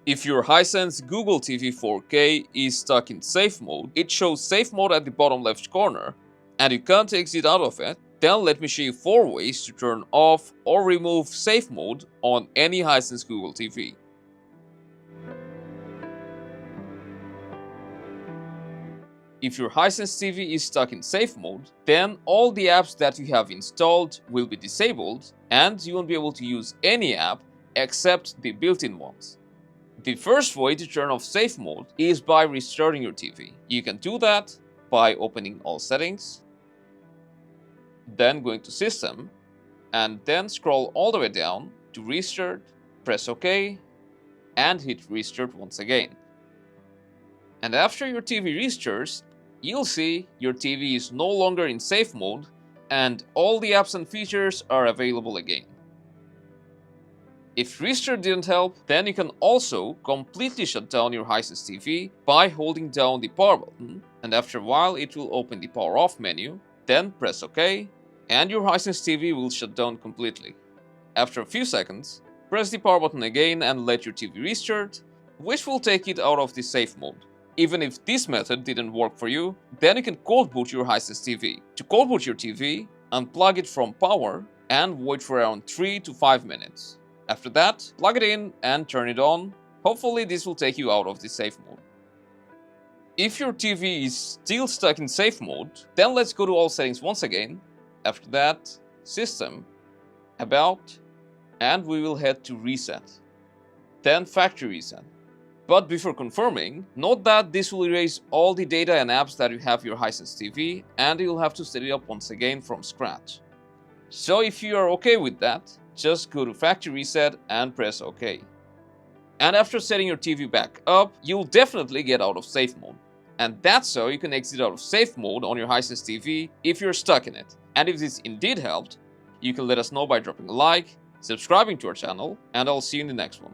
If your Hisense Google TV 4K is stuck in safe mode, it shows safe mode at the bottom left corner, and you can't exit out of it, then let me show you 4 ways to turn off or remove safe mode on any Hisense Google TV. If your Hisense TV is stuck in safe mode, then all the apps that you have installed will be disabled and you won't be able to use any app except the built-in ones. The first way to turn off safe mode is by restarting your TV. You can do that by opening all settings, then going to System, and then scroll all the way down to Restart, press OK, and hit Restart once again. And after your TV restarts, you'll see your TV is no longer in safe mode and all the apps and features are available again. If restart didn't help, then you can also completely shut down your Hisense TV by holding down the power button, and after a while it will open the power off menu, then press OK, and your Hisense TV will shut down completely. After a few seconds, press the power button again and let your TV restart, which will take it out of the safe mode. Even if this method didn't work for you, then you can cold boot your Hisense TV. To cold boot your TV, unplug it from power and wait for around 3 to 5 minutes. After that, plug it in and turn it on. Hopefully this will take you out of the safe mode. If your TV is still stuck in safe mode, then let's go to all settings once again. After that, System, About, and we will head to Reset. Then Factory Reset. But before confirming, note that this will erase all the data and apps that you have your Hisense TV and you'll have to set it up once again from scratch. So if you are okay with that, just go to Factory Reset and press OK. And after setting your TV back up, you'll definitely get out of safe mode. And that's how you can exit out of safe mode on your Hisense TV if you're stuck in it. And if this indeed helped, you can let us know by dropping a like, subscribing to our channel, and I'll see you in the next one.